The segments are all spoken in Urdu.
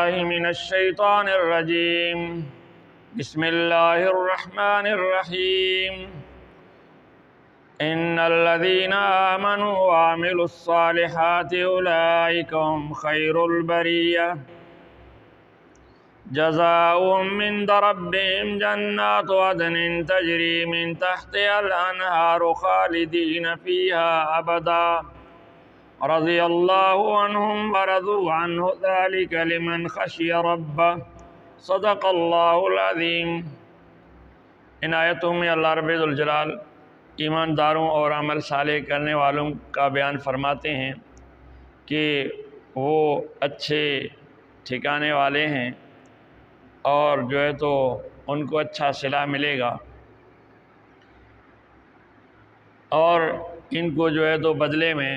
بالله من الشيطان الرجيم بسم الله الرحمن الرحيم إن الذين آمنوا وعملوا الصالحات أولئك هم خير البرية جزاؤهم عند ربهم جنات عدن تجري من تحتها الأنهار خالدين فيها أبدا رضي الله عنهم ورضوا عنه ذلك لمن خشي ربه صدق اللہ العظیم۔ ان آیتوں میں اللہ رب ذوالجلال ایمانداروں اور عمل صالح کرنے والوں کا بیان فرماتے ہیں کہ وہ اچھے ٹھکانے والے ہیں اور جو ہے تو ان کو اچھا صلہ ملے گا، اور ان کو جو ہے تو بدلے میں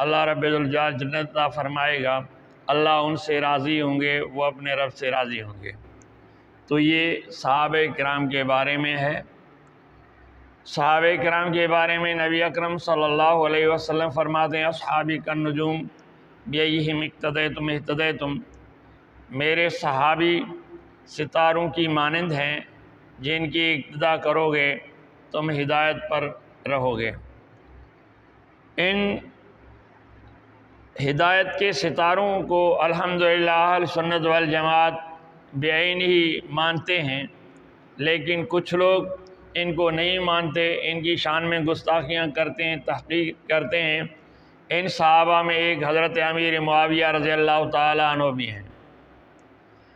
اللہ رب ذوالجلال جنت عطا فرمائے گا، اللہ ان سے راضی ہوں گے، وہ اپنے رب سے راضی ہوں گے۔ تو یہ صحابہ کرام کے بارے میں ہے۔ صحابہ کرام کے بارے میں نبی اکرم صلی اللہ علیہ وسلم فرماتے ہیں اصحابی کالنجوم بیئہم اقتدیتم اہتدیتم، میرے صحابی ستاروں کی مانند ہیں، جن کی اقتدا کرو گے تم ہدایت پر رہو گے۔ ان ہدایت کے ستاروں کو الحمدللہ اہل سنت والجماعت بعین ہی مانتے ہیں، لیکن کچھ لوگ ان کو نہیں مانتے، ان کی شان میں گستاخیاں کرتے ہیں، تحقیر کرتے ہیں۔ ان صحابہ میں ایک حضرت امیر معاویہ رضی اللہ تعالیٰ عنہ بھی ہیں۔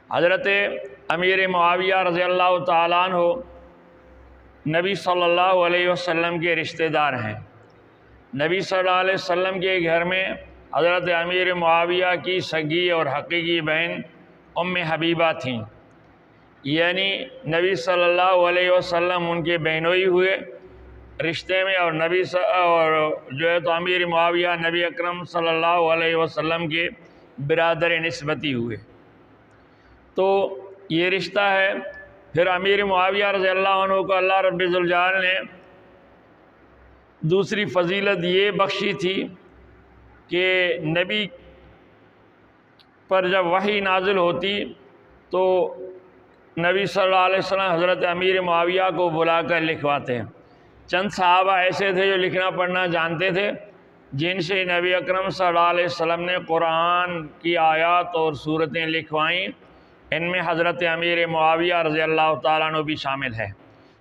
حضرت امیر معاویہ رضی اللہ تعالیٰ عنہ نبی صلی اللہ علیہ وسلم کے رشتہ دار ہیں۔ نبی صلی اللہ علیہ وسلم کے گھر میں حضرت امیر معاویہ کی سگی اور حقیقی بہن ام حبیبہ تھیں، یعنی نبی صلی اللہ علیہ وسلم ان کے بہنوئی ہوئے رشتے میں، اور اور جو ہے تو امیر معاویہ نبی اکرم صلی اللہ علیہ وسلم کے برادر نسبتی ہوئے۔ تو یہ رشتہ ہے۔ پھر امیر معاویہ رضی اللہ عنہ کو اللہ رب ذوالجلال نے دوسری فضیلت یہ بخشی تھی کہ نبی پر جب وحی نازل ہوتی تو نبی صلی اللہ علیہ وسلم حضرت امیر معاویہ کو بلا کر لکھواتے ہیں۔ چند صحابہ ایسے تھے جو لکھنا پڑھنا جانتے تھے، جن سے نبی اکرم صلی اللہ علیہ وسلم نے قرآن کی آیات اور صورتیں لکھوائیں، ان میں حضرت امیر معاویہ رضی اللہ تعالیٰ عنہ بھی شامل ہے۔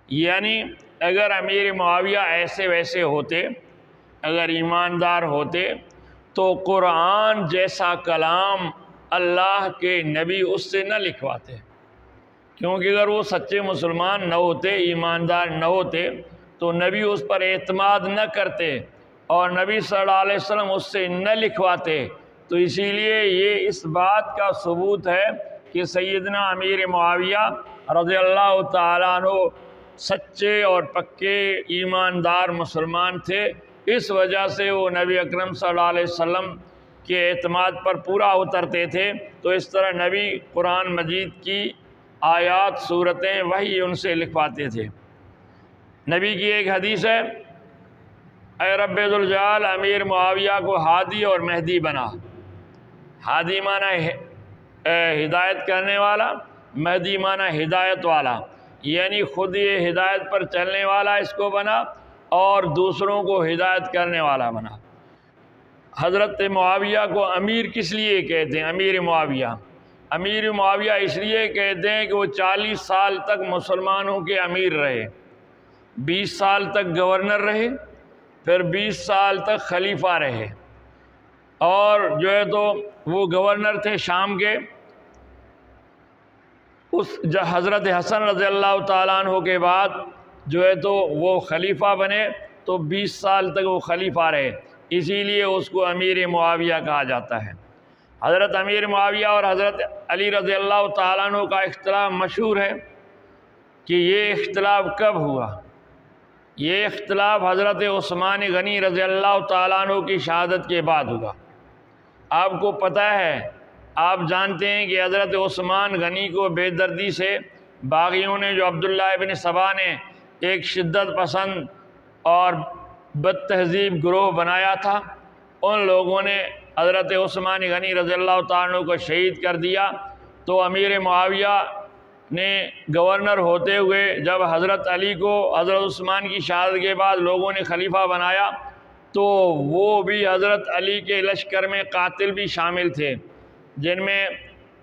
یعنی اگر امیر معاویہ ایسے ویسے ہوتے، اگر ایماندار ہوتے، تو قرآن جیسا کلام اللہ کے نبی اس سے نہ لکھواتے، کیونکہ اگر وہ سچے مسلمان نہ ہوتے، ایماندار نہ ہوتے، تو نبی اس پر اعتماد نہ کرتے اور نبی صلی اللہ علیہ وسلم اس سے نہ لکھواتے۔ تو اسی لیے یہ اس بات کا ثبوت ہے کہ سیدنا امیر معاویہ رضی اللہ تعالیٰ عنہ سچے اور پکے ایماندار مسلمان تھے، اس وجہ سے وہ نبی اکرم صلی اللہ علیہ وسلم کے اعتماد پر پورا اترتے تھے۔ تو اس طرح نبی قرآن مجید کی آیات صورتیں وہی ان سے لکھواتے تھے۔ نبی کی ایک حدیث ہے، اے رب ذوالجلال امیر معاویہ کو ہادی اور مہدی بنا۔ ہادی معنی ہدایت کرنے والا، مہدی معنی ہدایت والا، یعنی خود یہ ہدایت پر چلنے والا اس کو بنا اور دوسروں کو ہدایت کرنے والا بنا۔ حضرت معاویہ کو امیر کس لیے کہتے ہیں؟ امیر معاویہ اس لیے کہتے ہیں کہ وہ 40 سال تک مسلمانوں کے امیر رہے، 20 سال تک گورنر رہے، پھر 20 سال تک خلیفہ رہے، اور جو ہے تو وہ گورنر تھے شام کے۔ اس حضرت حسن رضی اللہ تعالیٰ عنہ کے بعد جو ہے تو وہ خلیفہ بنے، تو 20 سال تک وہ خلیفہ رہے، اسی لیے اس کو امیر معاویہ کہا جاتا ہے۔ حضرت امیر معاویہ اور حضرت علی رضی اللہ تعالیٰ عنہ کا اختلاف مشہور ہے کہ یہ اختلاف کب ہوا؟ یہ اختلاف حضرت عثمان غنی رضی اللہ تعالیٰ عنہ کی شہادت کے بعد ہوا۔ آپ کو پتہ ہے، آپ جانتے ہیں کہ حضرت عثمان غنی کو بے دردی سے باغیوں نے، جو عبداللہ ابن سبا نے ایک شدت پسند اور بد تہذیب گروہ بنایا تھا، ان لوگوں نے حضرت عثمان غنی رضی اللہ تعالیٰ عنہ کو شہید کر دیا تو امیر معاویہ نے گورنر ہوتے ہوئے جب حضرت علی کو حضرت عثمان کی شہادت کے بعد لوگوں نے خلیفہ بنایا تو وہ بھی حضرت علی کے لشکر میں قاتل بھی شامل تھے، جن میں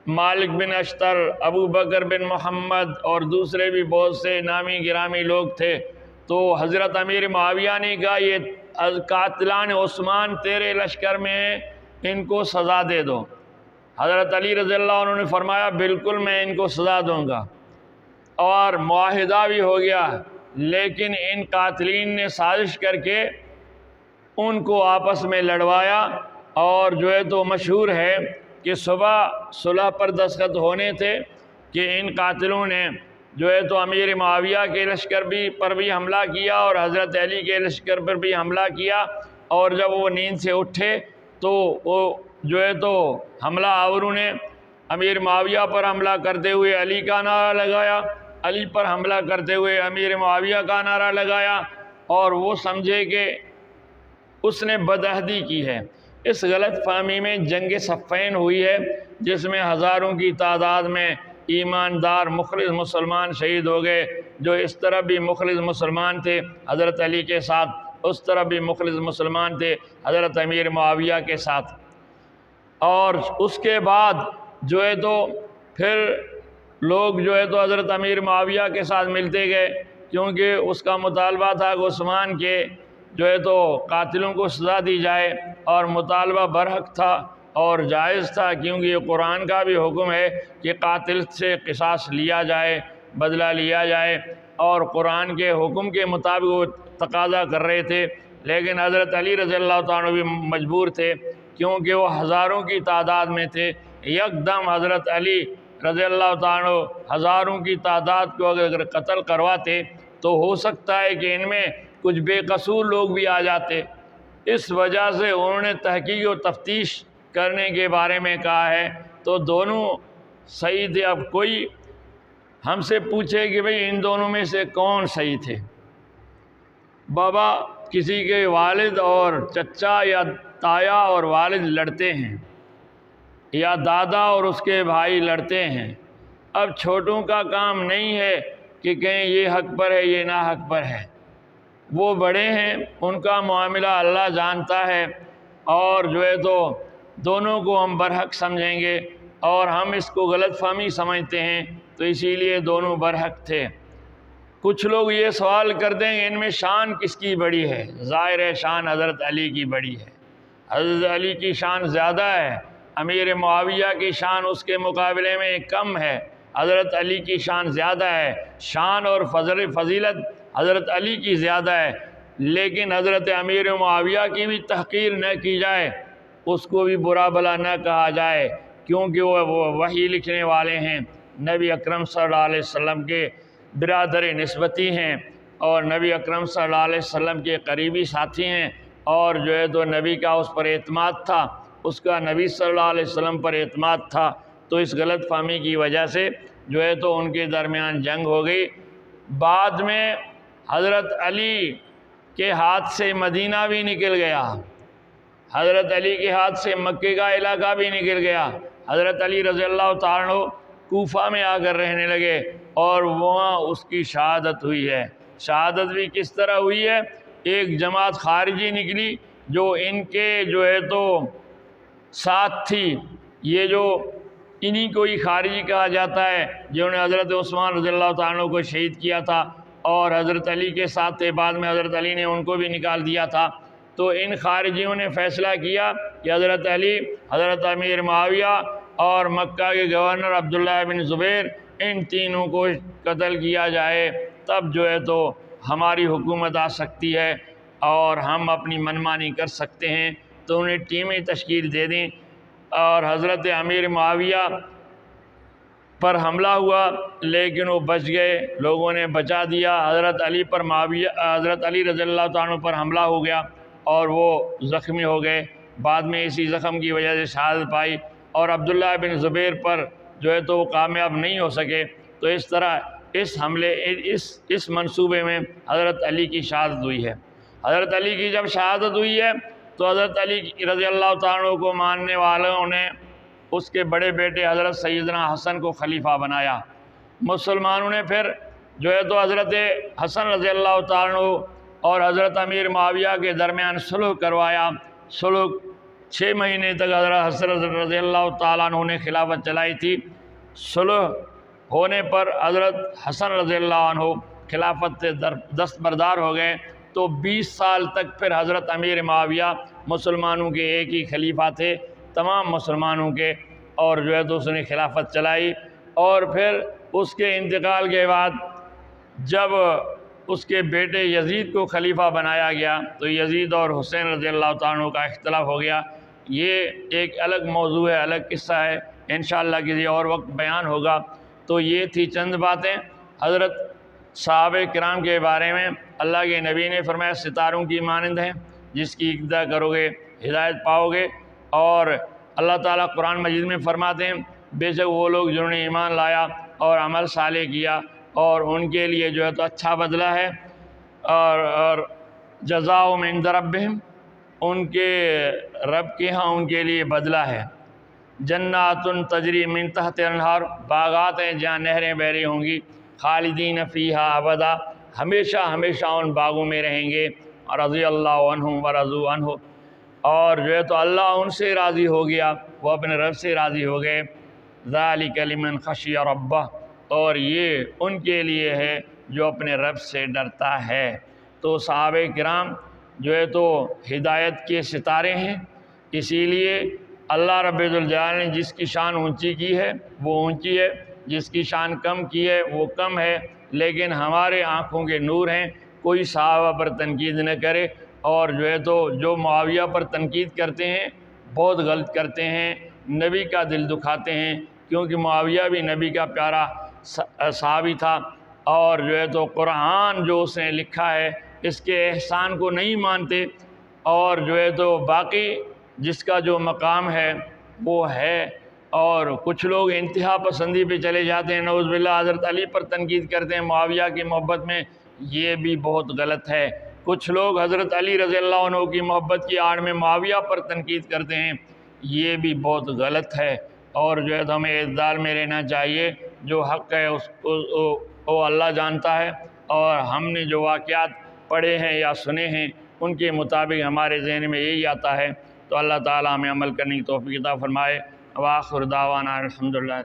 مالک بن اشتر، ابو بکر بن محمد اور دوسرے بھی بہت سے نامی گرامی لوگ تھے۔ تو حضرت امیر معاویہ نے کہا یہ قاتلان عثمان تیرے لشکر میں ہیں، ان کو سزا دے دو۔ حضرت علی رضی اللہ عنہ نے فرمایا بالکل میں ان کو سزا دوں گا، اور معاہدہ بھی ہو گیا، لیکن ان قاتلین نے سازش کر کے ان کو آپس میں لڑوایا، اور جو ہے تو مشہور ہے کہ صبح صلح پر دستخط ہونے تھے کہ ان قاتلوں نے جو ہے تو امیر معاویہ کے لشکر پر بھی حملہ کیا اور حضرت علی کے لشکر پر بھی حملہ کیا، اور جب وہ نیند سے اٹھے تو وہ جو ہے تو حملہ آوروں نے امیر معاویہ پر حملہ کرتے ہوئے علی کا نعرہ لگایا، علی پر حملہ کرتے ہوئے امیر معاویہ کا نعرہ لگایا، اور وہ سمجھے کہ اس نے بدعہدی کی ہے۔ اس غلط فہمی میں جنگ صفین ہوئی ہے، جس میں ہزاروں کی تعداد میں ایماندار مخلص مسلمان شہید ہو گئے، جو اس طرح بھی مخلص مسلمان تھے حضرت علی کے ساتھ، اس طرح بھی مخلص مسلمان تھے حضرت امیر معاویہ کے ساتھ۔ اور اس کے بعد جو ہے تو پھر لوگ جو ہے تو حضرت امیر معاویہ کے ساتھ ملتے گئے، کیونکہ اس کا مطالبہ تھا کہ عثمان کے جو ہے تو قاتلوں کو سزا دی جائے، اور مطالبہ برحق تھا اور جائز تھا، کیونکہ یہ قرآن کا بھی حکم ہے کہ قاتل سے قصاص لیا جائے، بدلہ لیا جائے، اور قرآن کے حکم کے مطابق وہ تقاضا کر رہے تھے۔ لیکن حضرت علی رضی اللہ تعالیٰ بھی مجبور تھے، کیونکہ وہ ہزاروں کی تعداد میں تھے۔ یکدم حضرت علی رضی اللہ تعالیٰ ہزاروں کی تعداد کو اگر قتل کرواتے تو ہو سکتا ہے کہ ان میں کچھ بے قصور لوگ بھی آ جاتے۔ اس وجہ سے انہوں نے تحقیق و تفتیش کرنے کے بارے میں کہا ہے، تو دونوں صحیح تھے۔ اب کوئی ہم سے پوچھے کہ بھئی ان دونوں میں سے کون صحیح تھے؟ بابا کسی کے والد اور چچا یا تایا اور والد لڑتے ہیں، یا دادا اور اس کے بھائی لڑتے ہیں۔ اب چھوٹوں کا کام نہیں ہے کہ کہیں یہ حق پر ہے یہ ناحق پر ہے، وہ بڑے ہیں، ان کا معاملہ اللہ جانتا ہے، اور جو ہے تو دونوں کو ہم برحق سمجھیں گے، اور ہم اس کو غلط فہمی سمجھتے ہیں، تو اسی لیے دونوں برحق تھے۔ کچھ لوگ یہ سوال کرتے ہیں ان میں شان کس کی بڑی ہے؟ ظاہر ہے شان حضرت علی کی بڑی ہے، حضرت علی کی شان زیادہ ہے، امیر معاویہ کی شان اس کے مقابلے میں کم ہے، حضرت علی کی شان زیادہ ہے، شان اور فضیلت حضرت علی کی زیادہ ہے، لیکن حضرت امیر معاویہ کی بھی تحقیر نہ کی جائے، اس کو بھی برا بھلا نہ کہا جائے، کیونکہ وہ وحی لکھنے والے ہیں، نبی اکرم صلی اللہ علیہ وسلم کے برادر نسبتی ہیں، اور نبی اکرم صلی اللہ علیہ وسلم کے قریبی ساتھی ہیں، اور جو ہے تو نبی کا اس پر اعتماد تھا، اس کا نبی صلی اللہ علیہ وسلم پر اعتماد تھا، تو اس غلط فہمی کی وجہ سے جو ہے تو ان کے درمیان جنگ ہو گئی۔ بعد میں حضرت علی کے ہاتھ سے مدینہ بھی نکل گیا، حضرت علی کے ہاتھ سے مکے کا علاقہ بھی نکل گیا، حضرت علی رضی اللہ تعالیٰ عنہ کوفہ میں آ کر رہنے لگے، اور وہاں اس کی شہادت ہوئی ہے۔ شہادت بھی کس طرح ہوئی ہے؟ ایک جماعت خارجی نکلی جو ان کے جو ہے تو ساتھ تھی، یہ جو انہی کو ہی خارجی کہا جاتا ہے، جنہوں نے حضرت عثمان رضی اللہ تعالیٰ عنہ کو شہید کیا تھا، اور حضرت علی کے ساتھ تھے، بعد میں حضرت علی نے ان کو بھی نکال دیا تھا۔ تو ان خارجیوں نے فیصلہ کیا کہ حضرت علی، حضرت امیر معاویہ اور مکہ کے گورنر عبداللہ بن زبیر، ان تینوں کو قتل کیا جائے، تب جو ہے تو ہماری حکومت آ سکتی ہے اور ہم اپنی منمانی کر سکتے ہیں۔ تو انہیں ٹیمیں تشکیل دے دیں، اور حضرت امیر معاویہ پر حملہ ہوا، لیکن وہ بچ گئے، لوگوں نے بچا دیا۔ حضرت علی رضی اللہ تعالیٰ عنہ پر حملہ ہو گیا اور وہ زخمی ہو گئے، بعد میں اسی زخم کی وجہ سے شہادت پائی، اور عبداللہ بن زبیر پر جو ہے تو وہ کامیاب نہیں ہو سکے۔ تو اس طرح اس منصوبے میں حضرت علی کی شہادت ہوئی ہے۔ حضرت علی کی جب شہادت ہوئی ہے تو حضرت علی رضی اللہ تعالیٰ عنہ کو ماننے والوں نے اس کے بڑے بیٹے حضرت سیدنا حسن کو خلیفہ بنایا۔ مسلمانوں نے پھر جو ہے تو حضرت حسن رضی اللہ تعالیٰ عنہ اور حضرت امیر معاویہ کے درمیان صلح کروایا۔ صلح 6 مہینے تک حضرت حسن رضی اللہ تعالیٰ عنہ نے خلافت چلائی تھی۔ صلح ہونے پر حضرت حسن رضی اللہ عنہ خلافت سے دستبردار ہو گئے، تو 20 سال تک پھر حضرت امیر معاویہ مسلمانوں کے ایک ہی خلیفہ تھے، تمام مسلمانوں کے، اور جو ہے تو اس نے خلافت چلائی۔ اور پھر اس کے انتقال کے بعد جب اس کے بیٹے یزید کو خلیفہ بنایا گیا تو یزید اور حسین رضی اللہ تعالیٰ عنہ کا اختلاف ہو گیا۔ یہ ایک الگ موضوع ہے، الگ قصہ ہے، انشاءاللہ کسی اور وقت بیان ہوگا۔ تو یہ تھی چند باتیں حضرت صحابہ کرام کے بارے میں۔ اللہ کے نبی نے فرمایا ستاروں کی مانند ہیں، جس کی اقتدا کرو گے ہدایت پاؤ گے۔ اور اللہ تعالیٰ قرآن مجید میں فرماتے ہیں بے شک وہ لوگ جنہوں نے ایمان لایا اور عمل صالح کیا، اور ان کے لیے جو ہے تو اچھا بدلہ ہے، اور جزاؤہم عند ربہم، ان کے رب کے ہاں ان کے لیے بدلہ ہے۔ جنات تجری من تحت الانہار، باغات ہیں جہاں نہریں بہ رہی ہوں گی، خالدین فیہا ابدا، ہمیشہ ہمیشہ ان باغوں میں رہیں گے۔ رضی اللہ عنہم ورضوا عنہ، اور جو ہے تو اللہ ان سے راضی ہو گیا، وہ اپنے رب سے راضی ہو گئے۔ ذالک لمن خشی ربہ، اور یہ ان کے لیے ہے جو اپنے رب سے ڈرتا ہے۔ تو صحابہ کرام جو ہے تو ہدایت کے ستارے ہیں، اسی لیے اللہ رب الجلال نے جس کی شان اونچی کی ہے وہ اونچی ہے، جس کی شان کم کی ہے وہ کم ہے، لیکن ہمارے آنکھوں کے نور ہیں۔ کوئی صحابہ پر تنقید نہ کرے، اور جو ہے تو جو معاویہ پر تنقید کرتے ہیں بہت غلط کرتے ہیں، نبی کا دل دکھاتے ہیں، کیونکہ معاویہ بھی نبی کا پیارا صحابی تھا، اور جو ہے تو قرآن جو اس نے لکھا ہے اس کے احسان کو نہیں مانتے، اور جو ہے تو باقی جس کا جو مقام ہے وہ ہے۔ اور کچھ لوگ انتہا پسندی پہ چلے جاتے ہیں، نعوذ باللہ حضرت علی پر تنقید کرتے ہیں معاویہ کی محبت میں، یہ بھی بہت غلط ہے۔ کچھ لوگ حضرت علی رضی اللہ عنہ کی محبت کی آڑ میں معاویہ پر تنقید کرتے ہیں، یہ بھی بہت غلط ہے۔ اور جو ہے تو ہمیں اعتدال میں رہنا چاہیے، جو حق ہے وہ اللہ جانتا ہے، اور ہم نے جو واقعات پڑھے ہیں یا سنے ہیں ان کے مطابق ہمارے ذہن میں یہی آتا ہے، تو اللہ تعالیٰ ہمیں عمل کرنے کی توفیق عطا فرمائے۔ وآخر دعوانا الحمدللہ۔